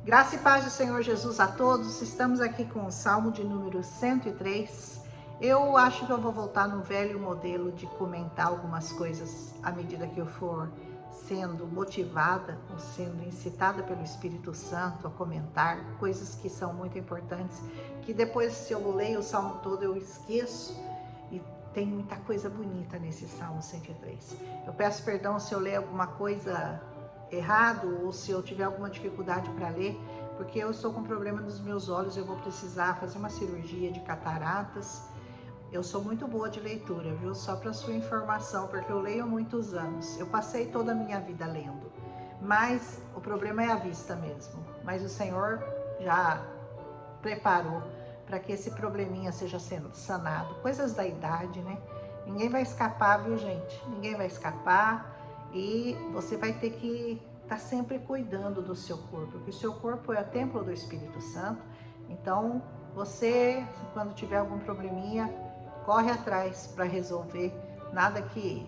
Graça e paz do Senhor Jesus a todos. Estamos aqui com o Salmo de número 103. Eu acho que eu vou voltar no velho modelo de comentar algumas coisas à medida que eu for sendo motivada ou sendo incitada pelo Espírito Santo a comentar coisas que são muito importantes, que depois, se eu leio o Salmo todo, eu esqueço. E tem muita coisa bonita nesse Salmo 103. Eu peço perdão se eu ler alguma coisa errado ou se eu tiver alguma dificuldade para ler, porque eu estou com problema nos meus olhos, eu vou precisar fazer uma cirurgia de cataratas. Eu sou muito boa de leitura, viu? Só para sua informação, porque eu leio há muitos anos. Eu passei toda a minha vida lendo, mas o problema é a vista mesmo. Mas o Senhor já preparou para que esse probleminha seja sendo sanado. Coisas da idade, né? Ninguém vai escapar, viu, gente? Ninguém vai escapar. E você vai ter que estar sempre cuidando do seu corpo, porque o seu corpo é o templo do Espírito Santo. Então, você, quando tiver algum probleminha, corre atrás para resolver. Nada que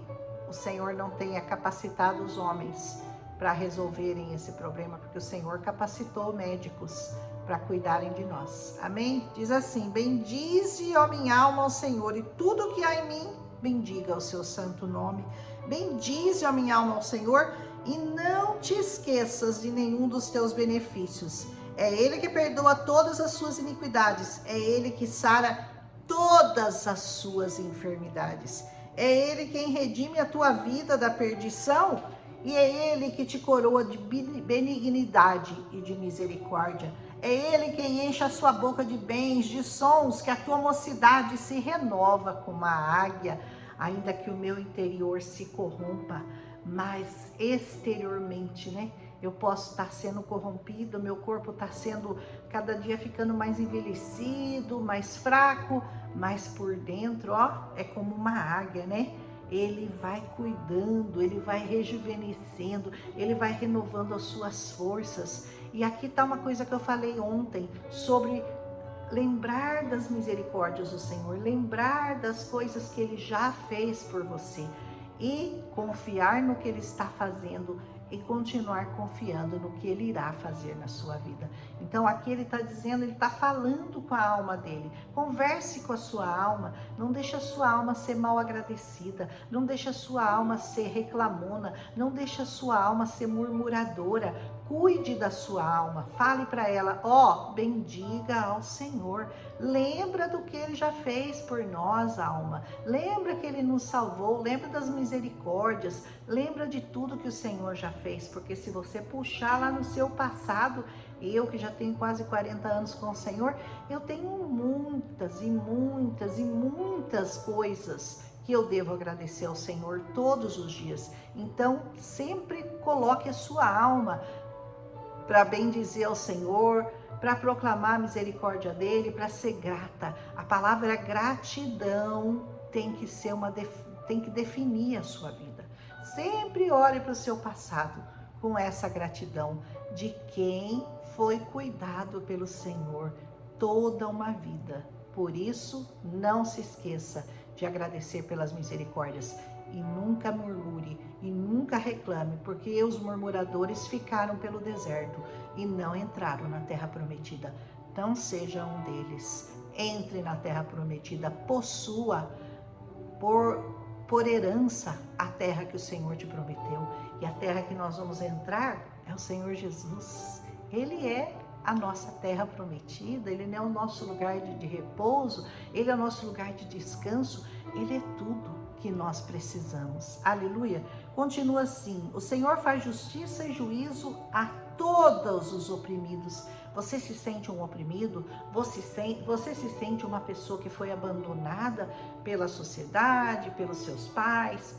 o Senhor não tenha capacitado os homens para resolverem esse problema, porque o Senhor capacitou médicos para cuidarem de nós. Amém? Diz assim: bendize, ó minha alma, ao Senhor, e tudo que há em mim, bendiga o seu santo nome. Bendize, ó minha alma, ao Senhor, e não te esqueças de nenhum dos teus benefícios. É Ele que perdoa todas as suas iniquidades. É Ele que sara todas as suas enfermidades. É Ele quem redime a tua vida da perdição. E é Ele que te coroa de benignidade e de misericórdia. É Ele quem enche a sua boca de bens, de sons, que a tua mocidade se renova como uma águia. Ainda que o meu interior se corrompa, mas exteriormente, né? Eu posso estar sendo corrompido, meu corpo está sendo cada dia ficando mais envelhecido, mais fraco, mas por dentro, ó, é como uma águia, né? Ele vai cuidando, ele vai rejuvenescendo, ele vai renovando as suas forças. E aqui está uma coisa que eu falei ontem sobre lembrar das misericórdias do Senhor, lembrar das coisas que Ele já fez por você e confiar no que Ele está fazendo e continuar confiando no que Ele irá fazer na sua vida. Então aqui Ele está dizendo, Ele está falando com a alma dele. Converse com a sua alma, não deixe a sua alma ser mal agradecida, não deixe a sua alma ser reclamona, não deixe a sua alma ser murmuradora. Cuide da sua alma, fale para ela, ó, bendiga ao Senhor. Lembra do que Ele já fez por nós, alma. Lembra que Ele nos salvou, lembra das misericórdias, lembra de tudo que o Senhor já fez, porque se você puxar lá no seu passado, eu que já tenho quase 40 anos com o Senhor, eu tenho muitas e muitas e muitas coisas que eu devo agradecer ao Senhor todos os dias. Então, sempre coloque a sua alma para bendizer ao Senhor, para proclamar a misericórdia dele, para ser grata. A palavra gratidão tem que definir a sua vida. Sempre olhe para o seu passado com essa gratidão de quem foi cuidado pelo Senhor toda uma vida. Por isso, não se esqueça de agradecer pelas misericórdias. E nunca murmure e nunca reclame, porque os murmuradores ficaram pelo deserto e não entraram na terra prometida. Não seja um deles. Entre na terra prometida, possua por herança a terra que o Senhor te prometeu. E a terra que nós vamos entrar é o Senhor Jesus. Ele é a nossa terra prometida, Ele é o nosso lugar de repouso, Ele é o nosso lugar de descanso, Ele é tudo que nós precisamos. Aleluia. Continua assim: o Senhor faz justiça e juízo a todos os oprimidos. Você se sente um oprimido? Você se sente uma pessoa que foi abandonada pela sociedade, pelos seus pais,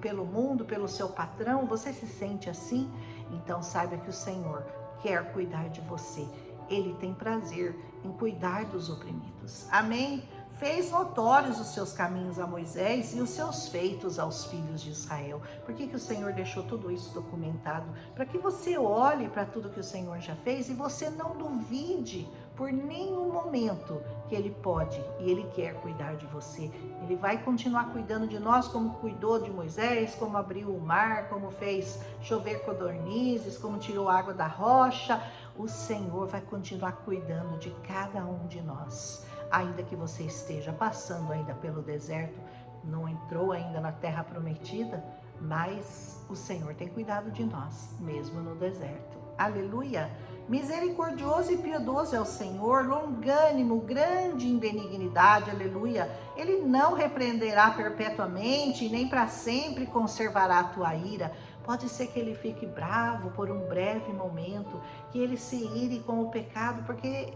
pelo mundo, pelo seu patrão? Você se sente assim? Então saiba que o Senhor quer cuidar de você. Ele tem prazer em cuidar dos oprimidos. Amém? Fez notórios os seus caminhos a Moisés e os seus feitos aos filhos de Israel. Por que o Senhor deixou tudo isso documentado? Para que você olhe para tudo que o Senhor já fez e você não duvide, por nenhum momento que Ele pode e Ele quer cuidar de você. Ele vai continuar cuidando de nós como cuidou de Moisés, como abriu o mar, como fez chover codornizes, como tirou água da rocha. O Senhor vai continuar cuidando de cada um de nós. Ainda que você esteja passando ainda pelo deserto, não entrou ainda na terra prometida, mas o Senhor tem cuidado de nós, mesmo no deserto. Aleluia! Misericordioso e piedoso é o Senhor, longânimo, grande em benignidade, aleluia. Ele não repreenderá perpetuamente, nem para sempre conservará a tua ira. Pode ser que ele fique bravo por um breve momento, que ele se ire com o pecado, porque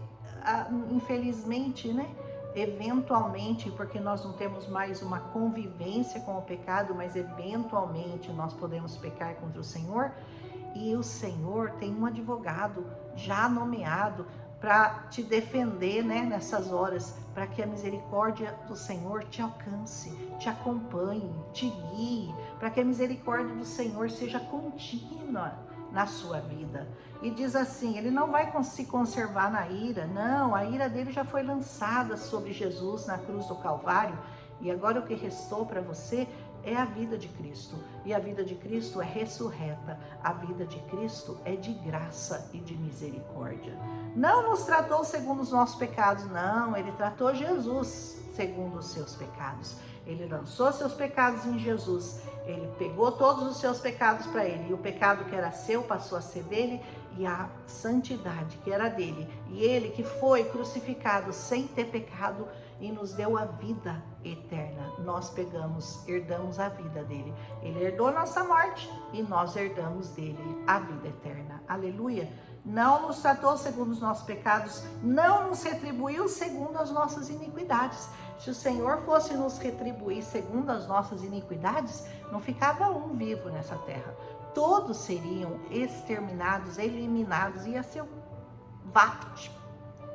infelizmente, né? Eventualmente, porque nós não temos mais uma convivência com o pecado, mas eventualmente nós podemos pecar contra o Senhor. E o Senhor tem um advogado já nomeado para te defender, né, nessas horas, para que a misericórdia do Senhor te alcance, te acompanhe, te guie, para que a misericórdia do Senhor seja contínua na sua vida. E diz assim, ele não vai se conservar na ira, não, a ira dele já foi lançada sobre Jesus na cruz do Calvário, e agora o que restou para você é a vida de Cristo, e a vida de Cristo é ressurreta, a vida de Cristo é de graça e de misericórdia. Não nos tratou segundo os nossos pecados, não, ele tratou Jesus segundo os seus pecados. Ele lançou seus pecados em Jesus, ele pegou todos os seus pecados para ele, e o pecado que era seu passou a ser dele, e a santidade que era dele, e ele que foi crucificado sem ter pecado e nos deu a vida eterna. Nós herdamos a vida dele. Ele herdou nossa morte e nós herdamos dele a vida eterna. Aleluia! Não nos tratou segundo os nossos pecados, não nos retribuiu segundo as nossas iniquidades. Se o Senhor fosse nos retribuir segundo as nossas iniquidades, não ficava um vivo nessa terra. Todos seriam exterminados, eliminados, ia ser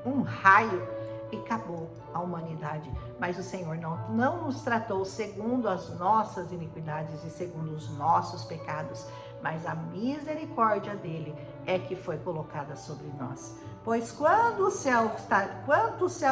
um raio e acabou a humanidade. Mas o Senhor não nos tratou segundo as nossas iniquidades e segundo os nossos pecados, mas a misericórdia dele é que foi colocada sobre nós. Pois quanto o céu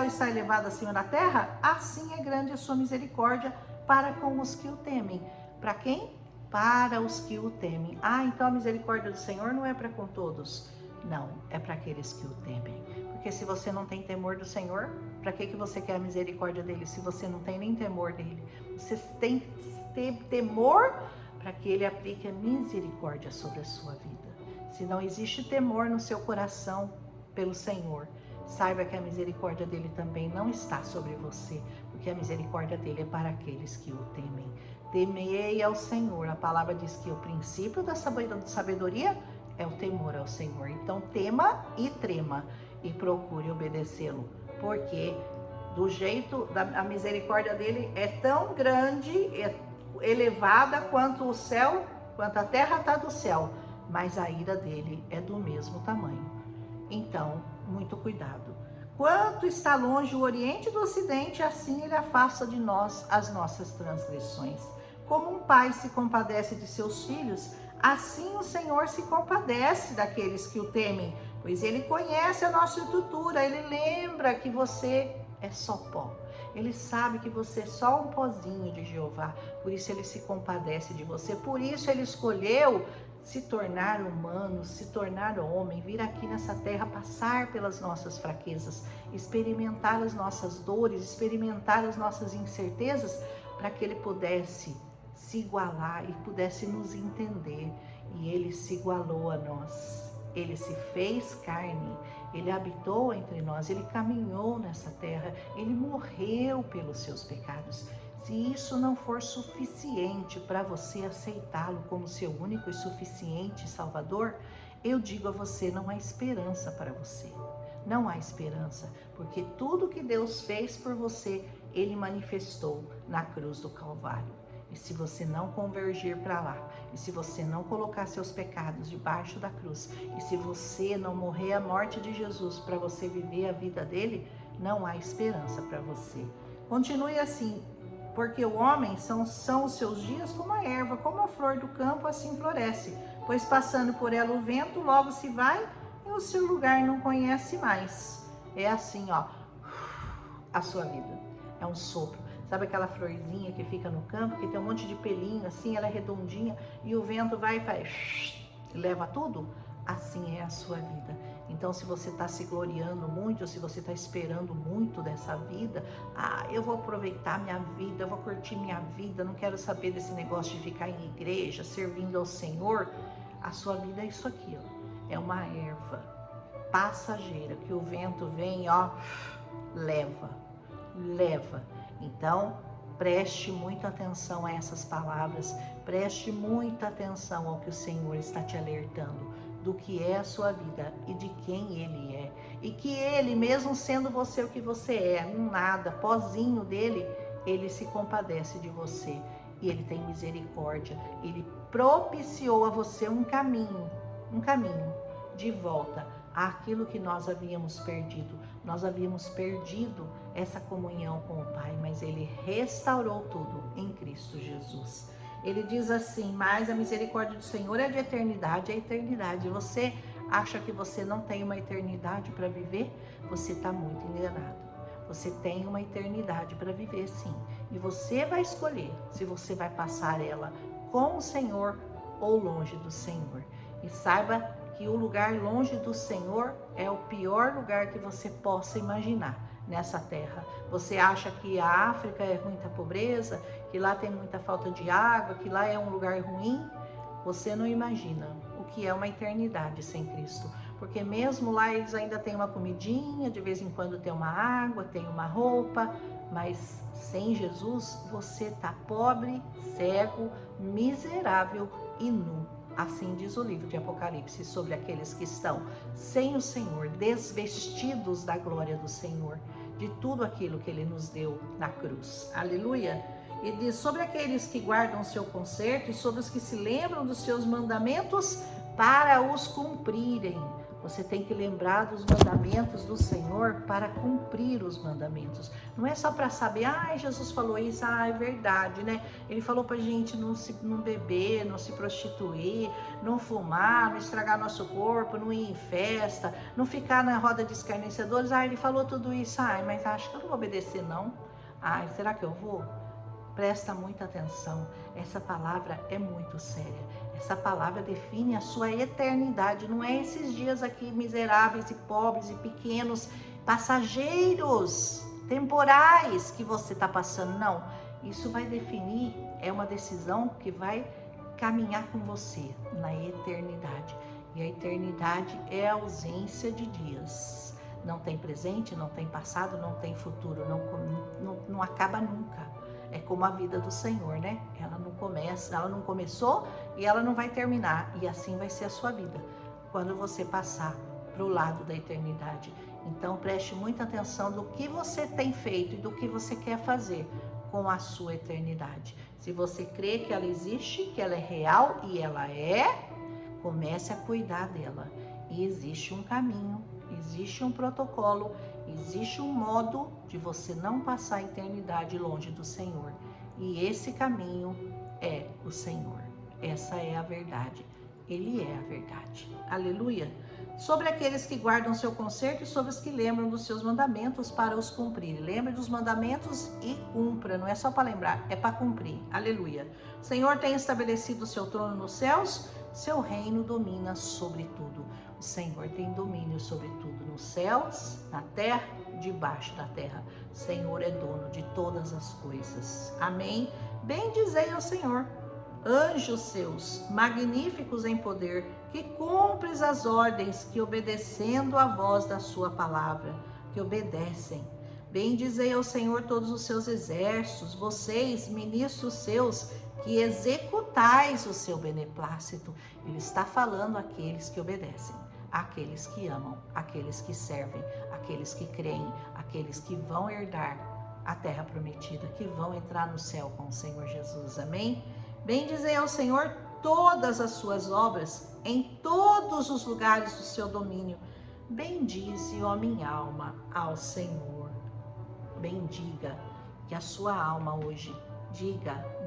está elevado acima da terra, assim é grande a sua misericórdia para com os que o temem. Para quem? Para os que o temem. Então a misericórdia do Senhor não é para com todos. Não, é para aqueles que o temem. Porque se você não tem temor do Senhor, para que você quer a misericórdia dele se você não tem nem temor dele? Você tem que ter temor para que ele aplique a misericórdia sobre a sua vida. Se não existe temor no seu coração pelo Senhor, saiba que a misericórdia dele também não está sobre você, porque a misericórdia dele é para aqueles que o temem. Temei ao Senhor. A palavra diz que o princípio da sabedoria é o temor ao Senhor. Então tema e trema e procure obedecê-lo, porque do jeito a misericórdia dele é tão grande, é elevada quanto o céu, quanto a terra está do céu, mas a ira dele é do mesmo tamanho. Então, muito cuidado. Quanto está longe o Oriente do Ocidente, assim ele afasta de nós as nossas transgressões. Como um pai se compadece de seus filhos, assim o Senhor se compadece daqueles que o temem, pois ele conhece a nossa estrutura, ele lembra que você é só pó. Ele sabe que você é só um pozinho de Jeová, por isso ele se compadece de você, por isso ele escolheu se tornar humano, se tornar homem, vir aqui nessa terra, passar pelas nossas fraquezas, experimentar as nossas dores, experimentar as nossas incertezas, para que ele pudesse se igualar e pudesse nos entender. E ele se igualou a nós, ele se fez carne, ele habitou entre nós, ele caminhou nessa terra, ele morreu pelos seus pecados. Se isso não for suficiente para você aceitá-lo como seu único e suficiente Salvador, eu digo a você, não há esperança para você. Não há esperança, porque tudo que Deus fez por você, ele manifestou na cruz do Calvário. E se você não convergir para lá, e se você não colocar seus pecados debaixo da cruz, e se você não morrer a morte de Jesus para você viver a vida dele, não há esperança para você. Continue assim, porque o homem são os seus dias como a erva, como a flor do campo, assim floresce. Pois passando por ela o vento, logo se vai, e o seu lugar não conhece mais. É assim, ó, a sua vida. É um sopro. Sabe aquela florzinha que fica no campo, que tem um monte de pelinho assim, ela é redondinha e o vento vai e faz, leva tudo? Assim é a sua vida. Então, se você está se gloriando muito, ou se você está esperando muito dessa vida, eu vou aproveitar minha vida, eu vou curtir minha vida, não quero saber desse negócio de ficar em igreja, servindo ao Senhor. A sua vida é isso aqui, ó. É uma erva passageira que o vento vem, ó, leva. Então, preste muita atenção a essas palavras, preste muita atenção ao que o Senhor está te alertando, do que é a sua vida e de quem Ele é. E que Ele, mesmo sendo você o que você é, um nada, pozinho dele, Ele se compadece de você e Ele tem misericórdia. Ele propiciou a você um caminho de volta àquilo que nós havíamos perdido. Nós havíamos perdido essa comunhão com o Pai, mas Ele restaurou tudo em Cristo Jesus. Ele diz assim, mas a misericórdia do Senhor é de eternidade, é eternidade. Você acha que você não tem uma eternidade para viver? Você está muito enganado. Você tem uma eternidade para viver, sim. E você vai escolher se você vai passar ela com o Senhor ou longe do Senhor. E saiba que o lugar longe do Senhor é o pior lugar que você possa imaginar nessa terra. Você acha que a África é muita pobreza, que lá tem muita falta de água, que lá é um lugar ruim? Você não imagina o que é uma eternidade sem Cristo. Porque mesmo lá eles ainda têm uma comidinha, de vez em quando tem uma água, tem uma roupa, mas sem Jesus você está pobre, cego, miserável e nu. Assim diz o livro de Apocalipse sobre aqueles que estão sem o Senhor, desvestidos da glória do Senhor, de tudo aquilo que Ele nos deu na cruz. Aleluia! E diz sobre aqueles que guardam o seu conserto e sobre os que se lembram dos seus mandamentos para os cumprirem. Você tem que lembrar dos mandamentos do Senhor para cumprir os mandamentos. Não é só para saber, Jesus falou isso, é verdade, né? Ele falou pra gente não beber, não se prostituir, não fumar, não estragar nosso corpo, não ir em festa, não ficar na roda de escarnecedores. Ele falou tudo isso, mas acho que eu não vou obedecer não. Será que eu vou? Presta muita atenção, essa palavra é muito séria. Essa palavra define a sua eternidade, não é esses dias aqui miseráveis e pobres e pequenos, passageiros, temporais que você está passando, não. Isso vai definir, é uma decisão que vai caminhar com você na eternidade. E a eternidade é a ausência de dias. Não tem presente, não tem passado, não tem futuro, não acaba nunca. É como a vida do Senhor, né? Ela não começou e ela não vai terminar. E assim vai ser a sua vida, quando você passar para o lado da eternidade. Então preste muita atenção do que você tem feito e do que você quer fazer com a sua eternidade. Se você crê que ela existe, que ela é real e ela é, comece a cuidar dela. E existe um caminho, existe um protocolo, existe um modo de você não passar a eternidade longe do Senhor. E esse caminho é o Senhor. Essa é a verdade. Ele é a verdade. Aleluia! Sobre aqueles que guardam seu conserto e sobre os que lembram dos seus mandamentos para os cumprir. Lembre dos mandamentos e cumpra. Não é só para lembrar, é para cumprir. Aleluia! O Senhor tem estabelecido o seu trono nos céus, seu reino domina sobre tudo. O Senhor tem domínio sobre tudo, nos céus, na terra, debaixo da terra. O Senhor é dono de todas as coisas. Amém? Bendizei ao Senhor, anjos seus, magníficos em poder, que cumpres as ordens, que obedecendo a voz da sua palavra, que obedecem. Bendizei ao Senhor todos os seus exércitos, vocês, ministros seus, que executais o seu beneplácito. Ele está falando àqueles que obedecem, àqueles que amam, àqueles que servem, àqueles que creem, àqueles que vão herdar a terra prometida, que vão entrar no céu com o Senhor Jesus. Amém? Bendizei ao Senhor todas as suas obras, em todos os lugares do seu domínio. Bendize, ó minha alma, ao Senhor. Bendiga, que a sua alma hoje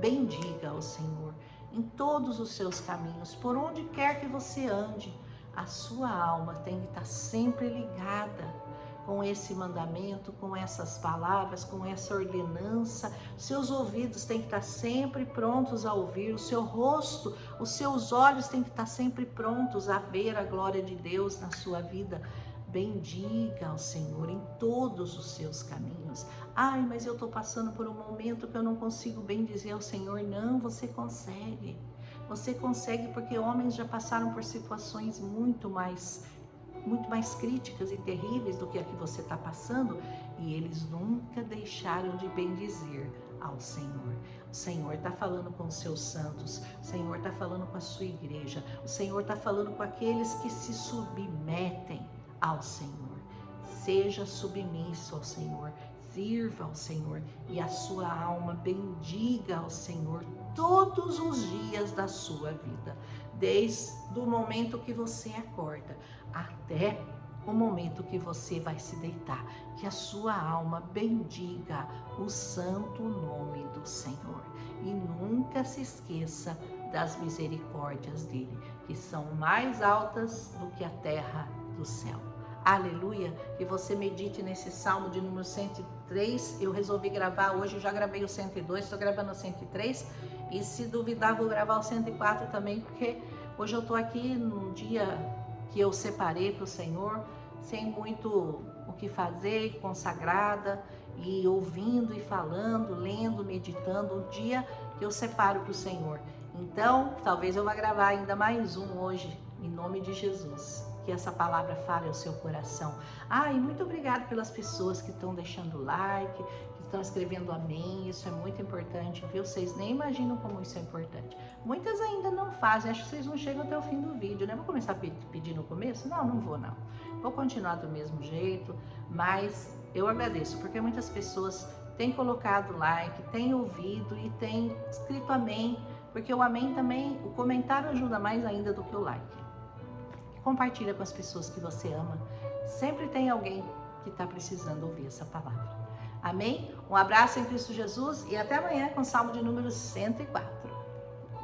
bendiga ao Senhor em todos os seus caminhos, por onde quer que você ande. A sua alma tem que estar sempre ligada com esse mandamento, com essas palavras, com essa ordenança. Seus ouvidos têm que estar sempre prontos a ouvir, o seu rosto, os seus olhos têm que estar sempre prontos a ver a glória de Deus na sua vida. Bendiga ao Senhor em todos os seus caminhos. Ai, mas eu estou passando por um momento que eu não consigo bendizer ao Senhor. Não, você consegue. Você consegue, porque homens já passaram por situações muito mais críticas e terríveis do que a que você está passando, e eles nunca deixaram de bendizer ao Senhor. O Senhor está falando com os seus santos, o Senhor está falando com a sua igreja, o Senhor está falando com aqueles que se submetem ao Senhor. Seja submisso ao Senhor, sirva ao Senhor, e a sua alma bendiga ao Senhor todos os dias da sua vida, desde o momento que você acorda até o momento que você vai se deitar. Que a sua alma bendiga o santo nome do Senhor e nunca se esqueça das misericórdias dele, que são mais altas do que a terra do céu. Aleluia, que você medite nesse Salmo de número 103, eu resolvi gravar hoje, eu já gravei o 102, estou gravando o 103, e se duvidar vou gravar o 104 também, porque hoje eu estou aqui num dia que eu separei para o Senhor, sem muito o que fazer, consagrada, e ouvindo e falando, lendo, meditando, um dia que eu separo para o Senhor. Então, talvez eu vá gravar ainda mais um hoje, em nome de Jesus. Que essa palavra fale ao seu coração. E muito obrigado pelas pessoas que estão deixando like, que estão escrevendo amém. Isso é muito importante, viu? Vocês nem imaginam como isso é importante. Muitas ainda não fazem, acho que vocês não chegam até o fim do vídeo, né? Vou começar a pedir no começo? Não vou não. Vou continuar do mesmo jeito, mas eu agradeço, porque muitas pessoas têm colocado like, têm ouvido e têm escrito amém, porque o amém também, o comentário ajuda mais ainda do que o like. Compartilha com as pessoas que você ama. Sempre tem alguém que está precisando ouvir essa palavra. Amém? Um abraço em Cristo Jesus e até amanhã com o Salmo de número 104.